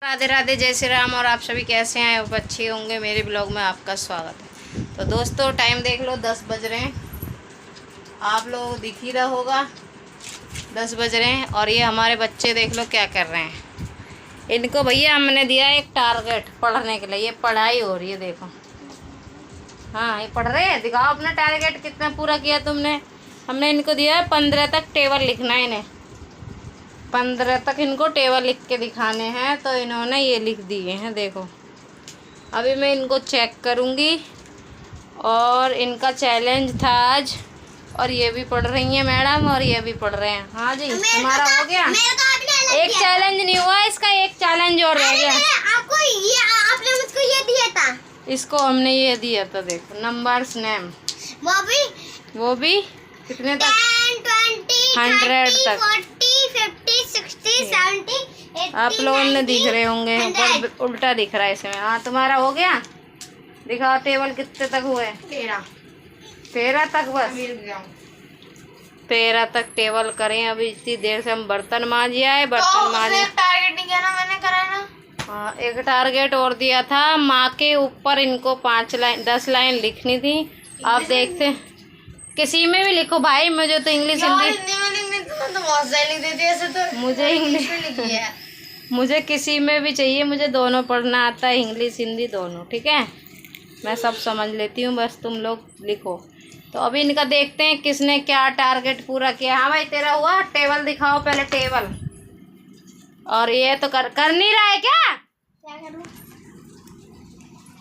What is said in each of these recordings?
राधे राधे, जय श्री राम। और आप सभी कैसे हैं? आप अच्छे होंगे। मेरे ब्लॉग में आपका स्वागत है। तो दोस्तों टाइम देख लो, 10 बज रहे हैं। आप लोग दिख ही रहा होगा, 10 बज रहे हैं। और ये हमारे बच्चे देख लो क्या कर रहे हैं। इनको भैया हमने दिया एक टारगेट पढ़ने के लिए। ये पढ़ाई हो रही है, देखो। हाँ, ये पढ़ रहे हैं। दिखाओ अपना टारगेट कितना पूरा किया तुमने। हमने इनको दिया है 15 तक टेबल लिखना है। इन्हें 15 तक इनको टेबल लिख के दिखाने हैं। तो इन्होंने ये लिख दिए हैं, देखो। अभी मैं इनको चेक करूँगी। और इनका चैलेंज था आज। और ये भी पढ़ रही हैं मैडम, और ये भी पढ़ रहे हैं। हाँ जी, तुम्हारा हो गया। एक चैलेंज नहीं हुआ इसका, एक चैलेंज और रह गया। आपने मुझको ये दिया था। इसको हमने ये दिया था, देखो, नंबर्स नेम। वो भी कितने तक? 10, 20, 100 तक। 40, 50, 60, 70, 80, आप लोगों ने 90, दिख रहे होंगे, पर उल्टा दिख रहा है इसमें। हाँ, तुम्हारा हो गया। दिखाओ टेबल कितने तक हुए। 13 तक बस। 13 तक टेबल करें। अभी इतनी देर से हम बर्तन मांजे आए। बर्तन मांजे। टारगेट नहीं किया ना मैंने, करा ना। हाँ, एक टारगेट और दिया था। माँ के ऊपर इनको 5 लाइन 10 लाइन लिखनी थी। आप देखते किसी में भी लिखो भाई। मुझे तो इंग्लिश हिंदी तो बहुत सारी लिख देती है ऐसे। तो मुझे इंग्लिश में लिखी है। मुझे किसी में भी चाहिए। मुझे दोनों पढ़ना आता है, इंग्लिश हिंदी दोनों। ठीक है, मैं सब समझ लेती हूँ, बस तुम लोग लिखो। तो अभी इनका देखते हैं किसने क्या टारगेट पूरा किया। हाँ भाई, तेरा हुआ। टेबल दिखाओ पहले, टेबल। और ये तो कर नहीं रहा है क्या? क्या करूं?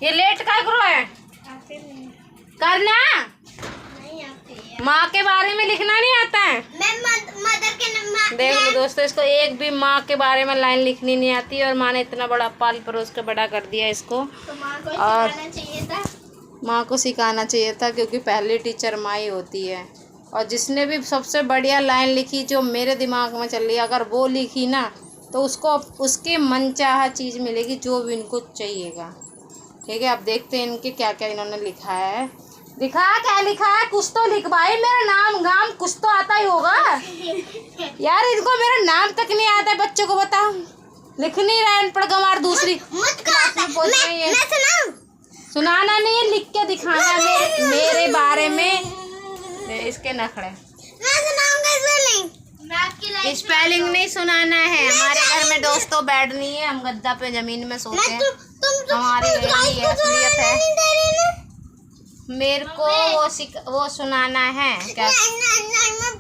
ये लेट का करो है करना। नहीं आती है। माँ के बारे में लिखना नहीं आता है। मैं मदर के नंबर देख लो दोस्तों, इसको एक भी माँ के बारे में लाइन लिखनी नहीं आती। और माँ ने इतना बड़ा पाल परोस के बड़ा कर दिया इसको। तो माँ को और सिखाना चाहिए था। माँ को सिखाना चाहिए था, क्योंकि पहली टीचर माँ ही होती है। और जिसने भी सबसे बढ़िया लाइन लिखी, जो मेरे दिमाग में चल रही है, अगर वो लिखी ना, तो उसको उसके मनचाहा चीज़ मिलेगी, जो भी इनको चाहिएगा। ठीक है, अब देखते हैं इनके क्या क्या इन्होंने लिखा है। दिखा क्या लिखा है, कुछ तो लिख भाई। मेरा नाम गाम कुछ तो आता ही होगा यार। इनको मेरा नाम तक नहीं आता है, बच्चों को बताओ। लिख नहीं रहा है, पढ़ गंवार दूसरी क्लास में पहुंच गई है। सुनाना नहीं है, लिख के दिखाना मेरे बारे में। इसके नखड़े स्पेलिंग नहीं सुनाना है। हमारे घर में दोस्तों बेड नहीं है, हम गद्दा पे जमीन में सोते हैं। हमारी यही असलियत है। मेरे को वो सुनाना है क्या?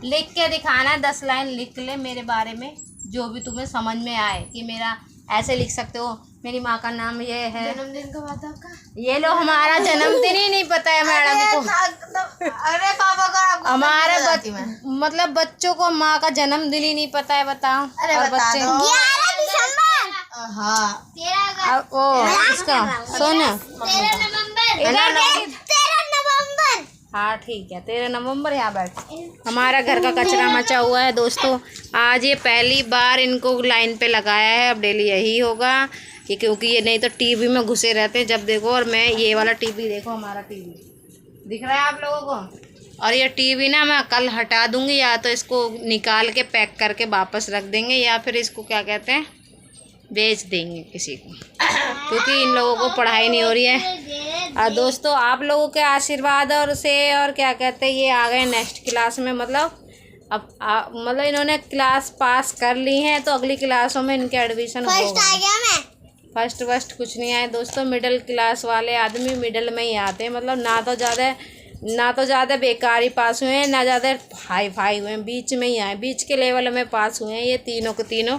लिख के दिखाना, 10 लाइन लिख ले मेरे बारे में, जो भी तुम्हें समझ में आए। कि मेरा ऐसे लिख सकते हो, मेरी माँ का नाम ये है। जन्मदिन कब आता है आपका? ये लो, हमारा जन्मदिन ही नहीं पता है मैडम को। अरे पापा का हमारे मतलब बच्चों को माँ का जन्मदिन ही नहीं पता है, बताओ। अरे और बता बच्चे दो। 11 दिसंबर। हाँ, 13 अब ओ इसका सोना 13 नवंबर। इधर नहीं। 13 नवंबर। हाँ ठीक है, 13 नवंबर। यहाँ बैठ। हमारा घर का कचरा मचा हुआ है दोस्तों। आज ये पहली बार इनको लाइन पे लगाया है। अब डेली यही होगा, कि क्योंकि ये नहीं तो टीवी में घुसे रहते हैं जब देखो। और मैं ये वाला टीवी देखो, हमारा टीवी दिख रहा है आप लोगों को। और ये टीवी ना मैं कल हटा दूंगी, या तो इसको निकाल के पैक करके वापस रख देंगे, या फिर इसको क्या कहते हैं, बेच देंगे किसी को। क्योंकि इन लोगों को पढ़ाई नहीं हो रही है। और दोस्तों आप लोगों के आशीर्वाद और से, और क्या कहते हैं, ये आ गए नेक्स्ट क्लास में। मतलब अब मतलब इन्होंने क्लास पास कर ली है, तो अगली क्लासों में इनके एडमिशन फर्स्ट होगा। आ गया मैं। फर्स्ट कुछ नहीं आए दोस्तों। मिडिल क्लास वाले आदमी मिडिल में ही आते हैं। मतलब ना तो ज़्यादा बेकारी पास हुए हैं, ना ज़्यादा हाई फाई हुए हैं, बीच में ही आए। बीच के लेवल में पास हुए हैं ये तीनों के तीनों।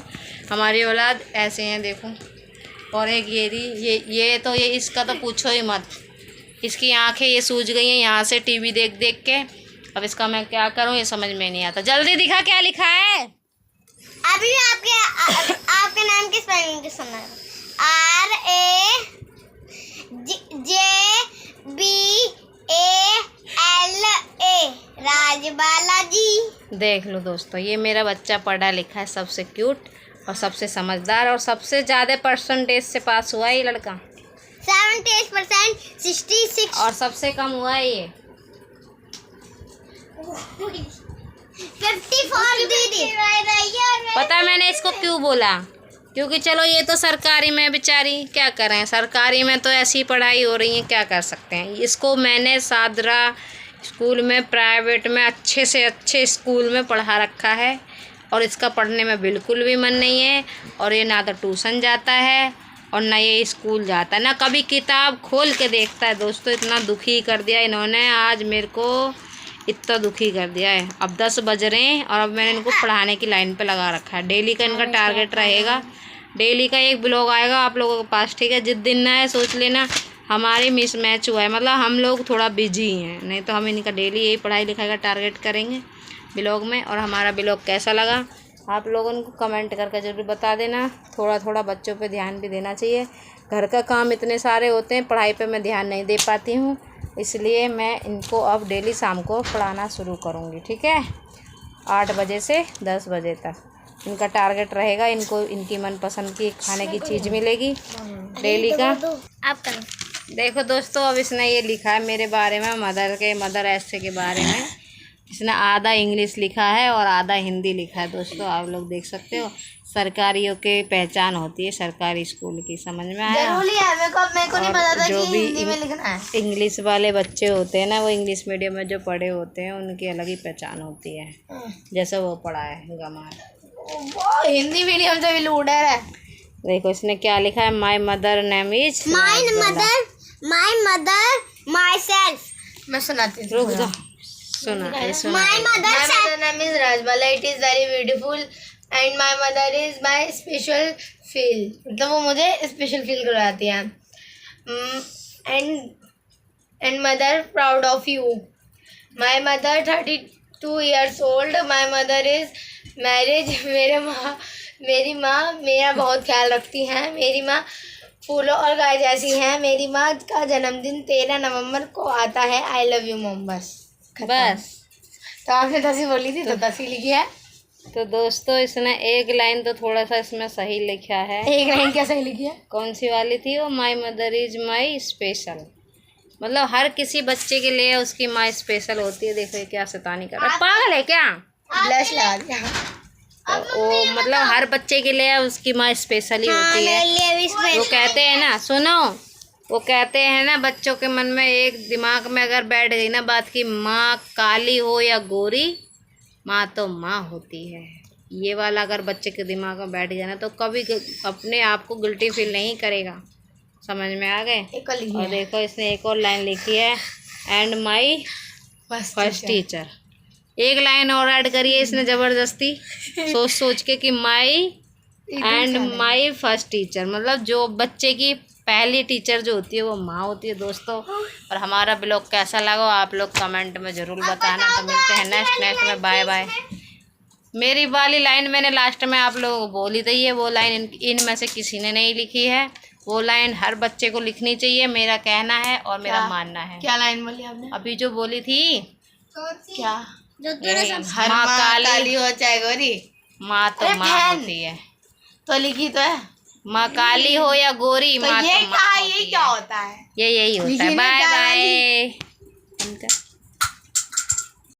हमारी औलाद ऐसे हैं, देखो। और एक ये तो ये इसका तो पूछो ही मत। इसकी आंखें ये सूज गई हैं यहाँ से टीवी देख देख के। अब इसका मैं क्या करूँ, ये समझ में नहीं आता। जल्दी दिखा क्या लिखा है। अभी आपके नाम की स्पेलिंग की सुना। RAJBALA राजबाला जी। देख लो दोस्तों, ये मेरा बच्चा पढ़ा लिखा है, सबसे क्यूट और सबसे समझदार, और सबसे ज़्यादा परसेंटेज से पास हुआ है ये लड़का। 70%, 66। और सबसे कम हुआ है ये 54 दीदी। पता है मैंने इसको क्यों बोला? क्योंकि चलो ये तो सरकारी में बेचारी क्या करें, सरकारी में तो ऐसी पढ़ाई हो रही है, क्या कर सकते हैं। इसको मैंने सादरा स्कूल में, प्राइवेट में, अच्छे से अच्छे स्कूल में पढ़ा रखा है और इसका पढ़ने में बिल्कुल भी मन नहीं है। और ये ना तो ट्यूशन जाता है और ना ये स्कूल जाता है, ना कभी किताब खोल के देखता है। दोस्तों इतना दुखी कर दिया इन्होंने, आज मेरे को इतना दुखी कर दिया है। अब 10 बज रहे हैं और अब मैंने इनको पढ़ाने की लाइन पे लगा रखा है। डेली का इनका टारगेट रहेगा, डेली का एक ब्लॉग आएगा आप लोगों के पास, ठीक है। जिस दिन ना है सोच लेना हमारी मिस मैच हुआ है, मतलब हम लोग थोड़ा बिजी हैं, नहीं तो हम इनका डेली यही पढ़ाई लिखाई का टारगेट करेंगे ब्लॉग में। और हमारा ब्लॉग कैसा लगा आप लोगों को कमेंट करके ज़रूर बता देना। थोड़ा थोड़ा बच्चों पे ध्यान भी देना चाहिए, घर का काम इतने सारे होते हैं, पढ़ाई पे मैं ध्यान नहीं दे पाती हूँ, इसलिए मैं इनको अब डेली शाम को पढ़ाना शुरू करूँगी, ठीक है। 8 बजे से 10 बजे तक इनका टारगेट रहेगा। इनको इनकी मनपसंद की खाने की चीज़ मिलेगी डेली का। आप करो। देखो दोस्तों, अब इसने ये लिखा है मेरे बारे में, मदर ऐसे के बारे में। इसने आधा इंग्लिश लिखा है और आधा हिंदी लिखा है। दोस्तों आप लोग देख सकते हो, सरकारियों की पहचान होती है सरकारी स्कूल की, समझ में आया। जरूरी है, मेरे को नहीं पता था जो कि भी हिंदी में लिखना है। इंग्लिश वाले बच्चे होते हैं ना, वो इंग्लिश मीडियम में जो पढ़े होते हैं उनकी अलग ही पहचान होती है, जैसे वो पढ़ा है गमार। वो हिंदी मीडियम से भी लूडर है। देखो इसने क्या लिखा है, my mother name is my mother my self. मैं सुनाती हूँ, रुक जा, सुना my mother name is Rajbala, it is very beautiful and my mother is my special feel, मतलब वो मुझे स्पेशल फील करवाती है। And mother proud of you. My mother 32 years old, my mother is marriage. मेरी माँ मेरा बहुत ख्याल रखती हैं। मेरी माँ फूलों और गाय जैसी हैं। मेरी माँ का जन्मदिन 13 नवंबर को आता है। I love you mom. बस। तो आपने 10 ही बोली थी तो 10 ही लिखी है। तो दोस्तों इसने एक लाइन तो थोड़ा सा इसमें सही लिखा है। एक लाइन क्या सही लिखी है? कौन सी वाली थी वो, my mother is my special, मतलब हर किसी बच्चे के लिए उसकी माँ स्पेशल होती है। देखो ये क्या शैतानी कर रहा है, पागल है क्या? ब्लश लगा दिया। वो मतलब हर बच्चे के लिए उसकी माँ स्पेशल ही होती है। वो कहते हैं ना, सुनो, वो कहते हैं ना बच्चों के मन में एक दिमाग में अगर बैठ गई ना बात की, माँ काली हो या गोरी, माँ तो माँ होती है। ये वाला अगर बच्चे के दिमाग में बैठ गया ना तो कभी अपने आप को गिल्टी फील नहीं करेगा, समझ में आ गए। और देखो इसने एक और लाइन लिखी है, एंड माई फर्स्ट टीचर। एक लाइन और ऐड करिए इसने ज़बरदस्ती, सोच सोच के कि माई एंड माई फर्स्ट टीचर, मतलब जो बच्चे की पहली टीचर जो होती है वो माँ होती है। दोस्तों और हमारा ब्लॉग कैसा लगा आप लोग कमेंट में ज़रूर बताना। तो मिलते हैं नेक्स्ट में, बाय बाय। मेरी वाली लाइन मैंने लास्ट में आप लोगों को बोली थी, ये वो लाइन इनमें से किसी ने नहीं लिखी है। वो लाइन हर बच्चे को लिखनी चाहिए, मेरा कहना है और मेरा मानना है। क्या लाइन बोली आपने अभी जो बोली थी? क्या? हर माँ काली हो चाहे गोरी, माँ तो माँ होती है। तो लिखी तो है, माँ काली हो या गोरी, माँ तो माँ होती है। ये क्या होता है? यही होता है। Bye bye.